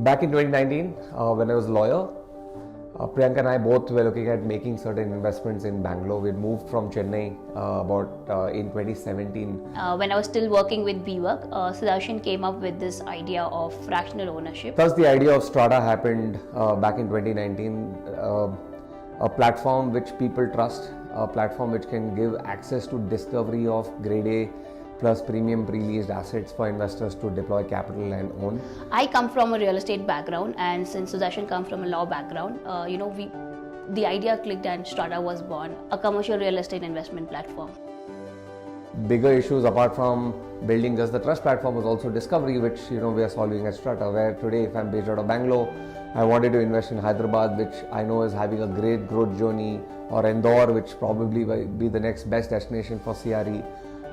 Back in 2019, when I was a lawyer, Priyanka and I both were looking at making certain investments in Bangalore. We moved from Chennai in 2017. When I was still working with BWork, Sudarshan came up with this idea of fractional ownership. Thus, the idea of Strata happened back in 2019. A platform which people trust, a platform which can give access to discovery of grade A plus premium pre-leased assets for investors to deploy capital and own. I come from a real estate background, and since Sudarshan comes from a law background, the idea clicked and Strata was born, a commercial real estate investment platform. Bigger issues apart from building just the trust platform was also discovery, which we are solving at Strata, where today if I'm based out of Bangalore, I wanted to invest in Hyderabad, which I know is having a great growth journey, or Indore, which probably will be the next best destination for CRE.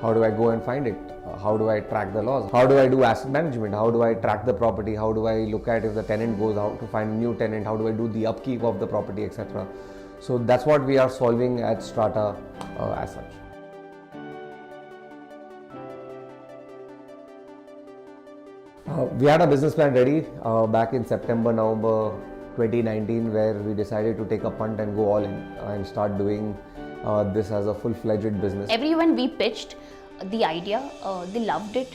How do I go and find it? How do I track the laws? How do I do asset management? How do I track the property? How do I look at if the tenant goes out to find a new tenant? How do I do the upkeep of the property, etc.? So that's what we are solving at Strata as such. We had a business plan ready back in September, November 2019, where we decided to take a punt and go all in and start doing this as a full-fledged business. Everyone we pitched the idea, they loved it.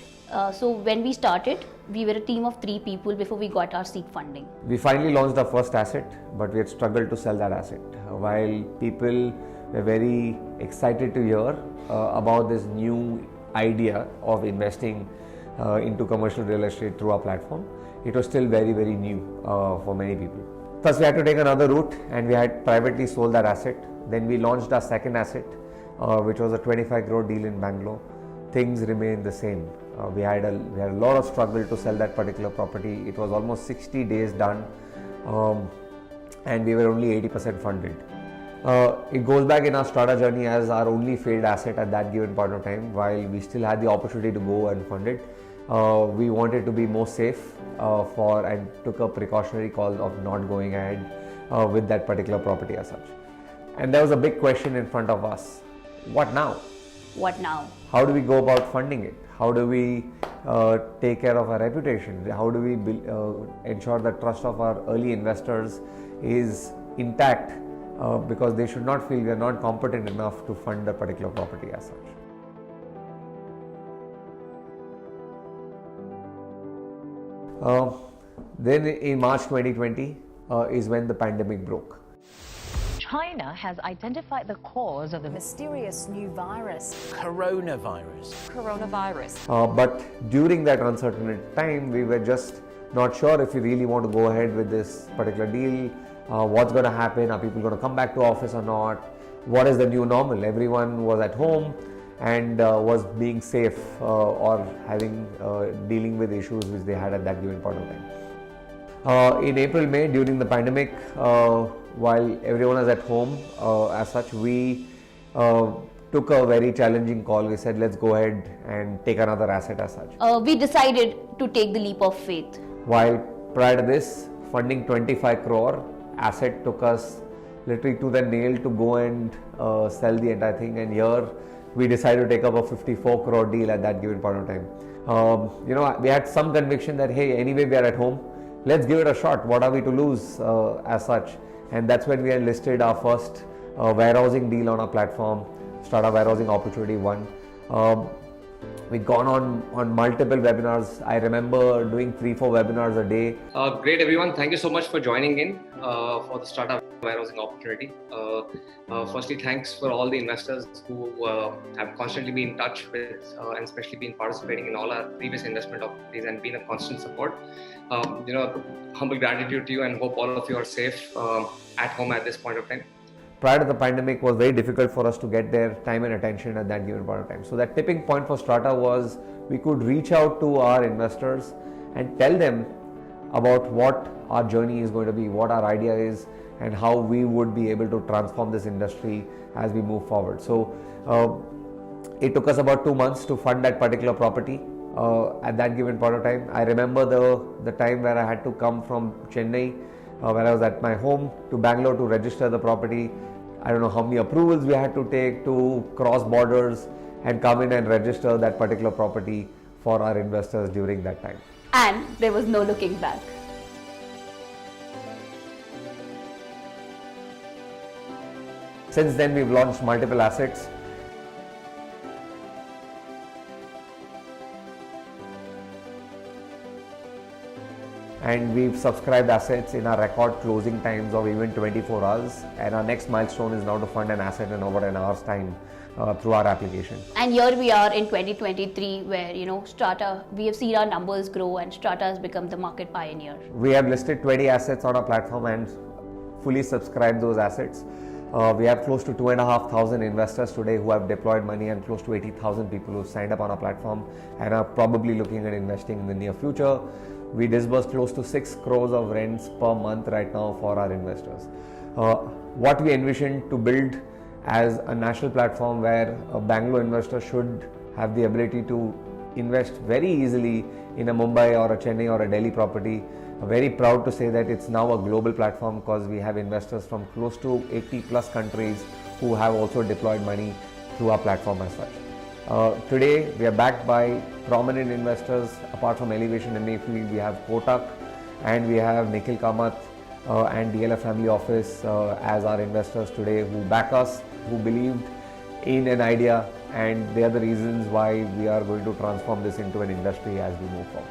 So when we started, we were a team of 3 people before we got our seed funding. We finally launched our first asset, but we had struggled to sell that asset. While people were very excited to hear about this new idea of investing into commercial real estate through our platform, it was still very, very new for many people. Thus, we had to take another route, and we had privately sold that asset. Then we launched our second asset, which was a 25 crore deal in Bangalore. Things remained the same. We had a lot of struggle to sell that particular property. It was almost 60 days done, and we were only 80% funded. It goes back in our Strata journey as our only failed asset at that given point of time. While we still had the opportunity to go and fund it, we wanted to be more safe and took a precautionary call of not going ahead with that particular property as such. And there was a big question in front of us. What now? What now? How do we go about funding it? How do we take care of our reputation? How do we ensure the trust of our early investors is intact because they should not feel we are not competent enough to fund the particular property as such. Then in March 2020 is when the pandemic broke. China has identified the cause of the mysterious new virus. Coronavirus. But during that uncertain time, we were just not sure if we really want to go ahead with this particular deal. What's going to happen? Are people going to come back to office or not? What is the new normal? Everyone was at home and was being safe or dealing with issues which they had at that given point of time. In April, May, during the pandemic, while everyone was at home, as such, we took a very challenging call. We said, let's go ahead and take another asset as such. We decided to take the leap of faith. While prior to this, funding 25 crore asset took us literally to the nail to go and sell the entire thing. And here we decided to take up a 54 crore deal at that given point of time. We had some conviction that, hey, anyway, we are at home. Let's give it a shot. What are we to lose as such? And that's when we enlisted our first warehousing deal on our platform, Strata Warehousing Opportunity 1. We've gone on multiple webinars. I remember doing 3-4 webinars a day. Great, everyone. Thank you so much for joining in for the Strata Warehousing Opportunity. Firstly, thanks for all the investors who have constantly been in touch with and especially been participating in all our previous investment opportunities and been a constant support. Humble gratitude to you, and hope all of you are safe at home at this point of time. Prior to the pandemic, was very difficult for us to get their time and attention at that given point of time. So that tipping point for Strata was we could reach out to our investors and tell them about what our journey is going to be, what our idea is, and how we would be able to transform this industry as we move forward. So it took us about 2 months to fund that particular property at that given point of time. I remember the time where I had to come from Chennai, where I was at my home, to Bangalore to register the property. I don't know how many approvals we had to take to cross borders and come in and register that particular property for our investors during that time. And there was no looking back. Since then, we've launched multiple assets. And we've subscribed assets in our record closing times of even 24 hours. And our next milestone is now to fund an asset in over an hour's time through our application. And here we are in 2023 where, Strata, we have seen our numbers grow and Strata has become the market pioneer. We have listed 20 assets on our platform and fully subscribed those assets. We have close to 2,500 investors today who have deployed money and close to 80,000 people who signed up on our platform and are probably looking at investing in the near future. We disburse close to 6 crores of rents per month right now for our investors. What we envision to build as a national platform where a Bangalore investor should have the ability to invest very easily in a Mumbai or a Chennai or a Delhi property. I'm very proud to say that it's now a global platform because we have investors from close to 80 plus countries who have also deployed money through our platform as such. Today we are backed by prominent investors. Apart from Elevation and Mayfield, we have Kotak and we have Nikhil Kamath and DLF Family Office as our investors today who back us, who believed in an idea, and they are the reasons why we are going to transform this into an industry as we move forward.